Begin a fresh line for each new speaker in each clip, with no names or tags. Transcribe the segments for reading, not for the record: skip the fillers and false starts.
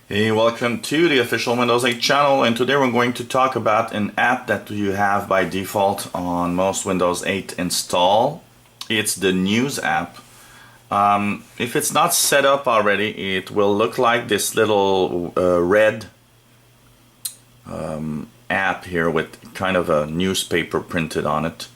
Hey, welcome to the official Windows 8 channel, and today we're going to talk about an app that you have by default on most Windows 8 install. It's the News app. If it's not set up already, it will look like this little red app here with kind of a newspaper printed on it.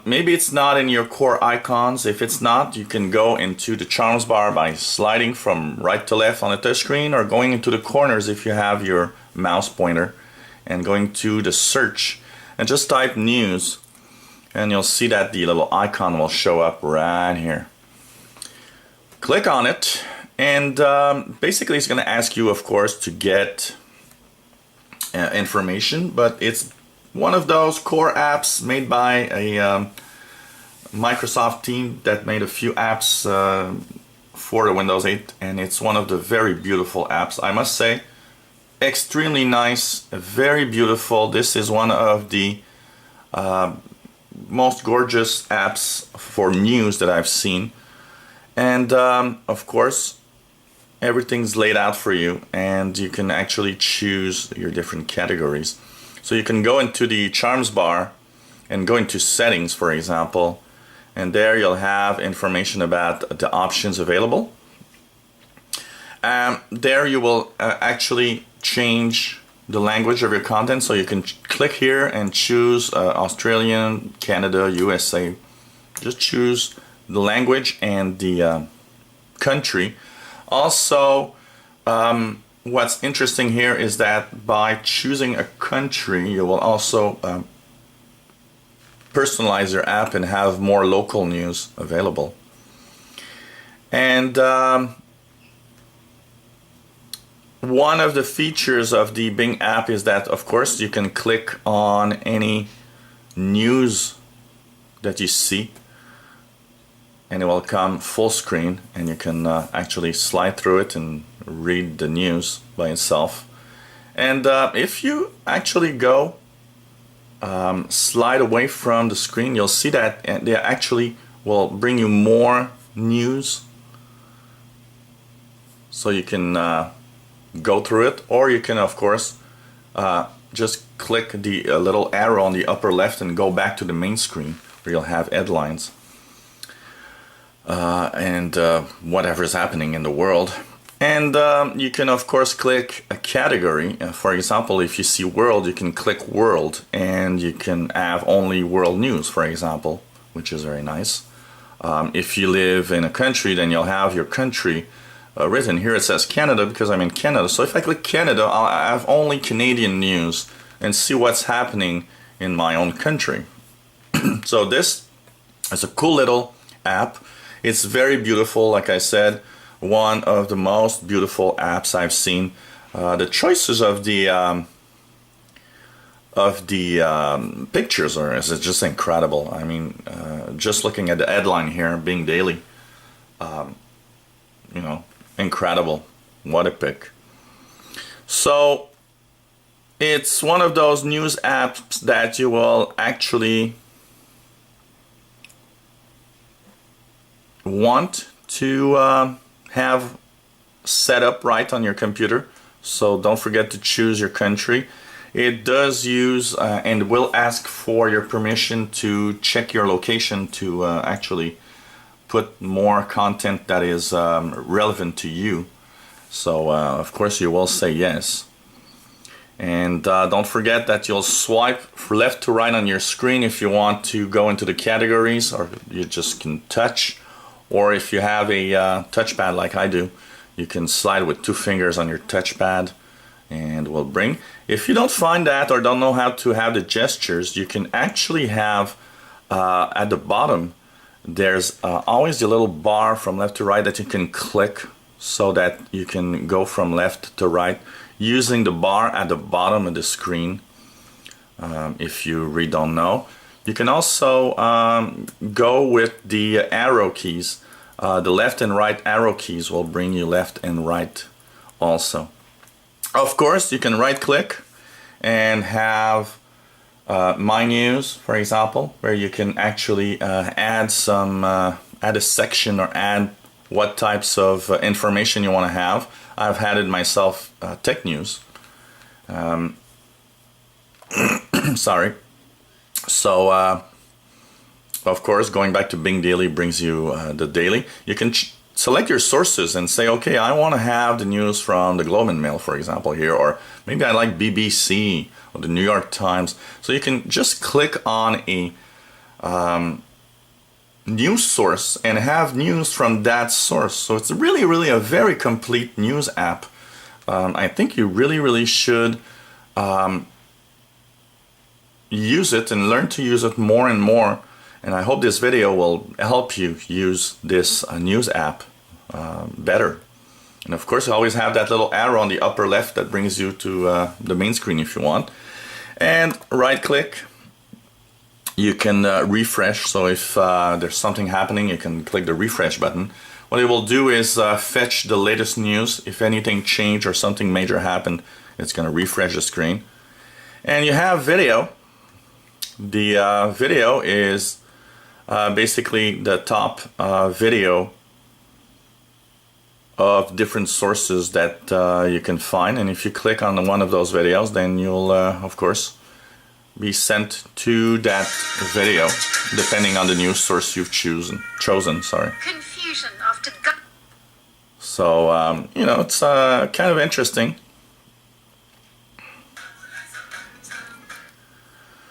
Maybe it's not in your core icons. If it's not, you can go into the charms bar by sliding from right to left on the touchscreen, or going into the corners if you have your mouse pointer and going to the search and just type news, and you'll see that the little icon will show up right here. Click on it, and basically it's going to ask you, of course, to get information, but it's one of those core apps made by a Microsoft team that made a few apps for the Windows 8, and it's one of the very beautiful apps, I must say. Extremely nice, very beautiful. This is one of the most gorgeous apps for news that I've seen, and of course everything's laid out for you, and you can actually choose your different categories. So you can go into the charms bar and go into settings, for example, and there you'll have information about the options available. There you will actually change the language of your content, so you can click here and choose Australian, Canada, USA. Just choose the language and the country. Also, what's interesting here is that by choosing a country, you will also personalize your app and have more local news available. And one of the features of the Bing app is that, of course, you can click on any news that you see, and it will come full screen, and you can actually slide through it and read the news by itself. And if you actually go slide away from the screen, you'll see that they actually will bring you more news, so you can go through it, or you can, of course, just click the little arrow on the upper left and go back to the main screen where you'll have headlines and whatever's happening in the world. And you can, of course, click a category. For example, if you see world, you can click world, and you can have only world news, for example, which is very nice. If you live in a country, then you'll have your country written. Here it says Canada because I'm in Canada. So if I click Canada, I'll have only Canadian news and see what's happening in my own country. So this is a cool little app. It's very beautiful, like I said. One of the most beautiful apps I've seen. The choices of the pictures is just incredible. I mean, just looking at the headline here, Bing Daily, you know, incredible. What a pick. So it's one of those news apps that you will actually want to have set up right on your computer. So don't forget to choose your country. It does use and will ask for your permission to check your location to actually put more content that is relevant to you. So of course you will say yes. And don't forget that you'll swipe left to right on your screen if you want to go into the categories, or you just can touch. Or if you have a touchpad like I do, you can slide with 2 fingers on your touchpad and will bring. If you don't find that or don't know how to have the gestures, you can actually have at the bottom, there's always the little bar from left to right that you can click, so that you can go from left to right using the bar at the bottom of the screen, if you really don't know. You can also go with the arrow keys. The left and right arrow keys will bring you left and right also. Of course, you can right click and have My News, for example, where you can actually add a section or add what types of information you want to have. I've had it myself, tech news. Sorry. So, of course, going back to Bing Daily brings you the daily. You can select your sources and say, okay, I want to have the news from the Globe and Mail, for example, here, or maybe I like BBC or the New York Times. So you can just click on a news source and have news from that source. So it's really a very complete news app. I think you really should use it and learn to use it more and more. And I hope this video will help you use this news app better. And of course, you always have that little arrow on the upper left that brings you to the main screen if you want. And right click, you can refresh. So if there's something happening, you can click the refresh button. What it will do is fetch the latest news. If anything changed or something major happened, it's going to refresh the screen. And you have video. The video is basically the top video of different sources that you can find, and if you click on one of those videos, then you'll of course be sent to that video depending on the news source you've chosen. Sorry.
Confusion after.
So you know, it's kind of interesting.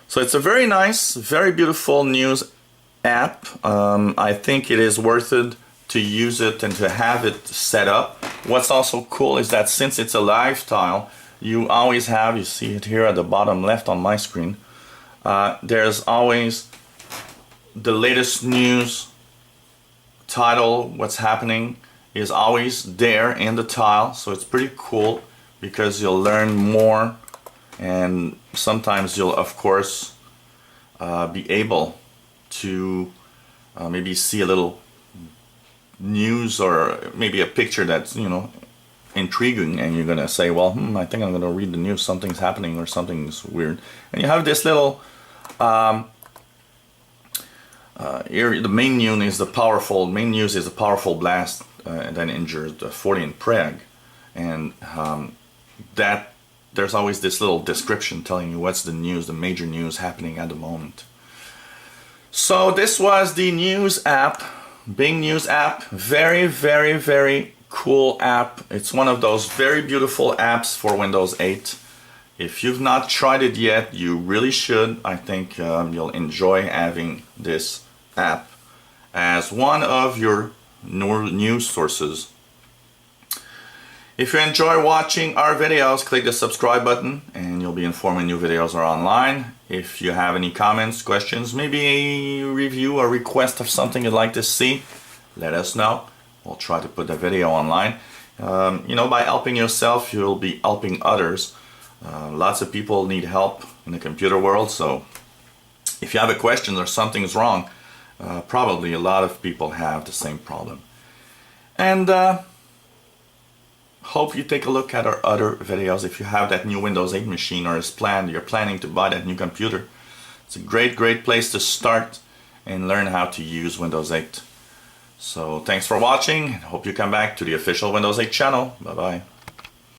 So it's a very nice, very beautiful news app. I think it is worth it to use it and to have it set up. What's also cool is that since it's a live tile, you always have, you see it here at the bottom left on my screen, there's always the latest news, title, what's happening is always there in the tile. So it's pretty cool because you'll learn more, and sometimes you'll of course be able to maybe see a little news or maybe a picture that's, you know, intriguing, and you're gonna say, well, I think I'm gonna read the news, something's happening or something's weird. And you have this little here, the main news is the powerful blast that injured 40 in Prague, and that there's always this little description telling you what's the news, the major news happening at the moment. So this was the news app, Bing News app. Very cool app. It's one of those very beautiful apps for Windows 8. If you've not tried it yet, you really should. I think you'll enjoy having this app as one of your news sources. If you enjoy watching our videos, click the subscribe button and you'll be informed when new videos are online. If you have any comments, questions, maybe a review or request of something you'd like to see, let us know. We'll try to put the video online. You know, by helping yourself, you'll be helping others. Lots of people need help in the computer world, so if you have a question or something's wrong, probably a lot of people have the same problem. And hope you take a look at our other videos. If you have that new Windows 8 machine or you're planning to buy that new computer, it's a great place to start and learn how to use Windows 8. So thanks for watching, and hope you come back to the official Windows 8 channel. Bye bye.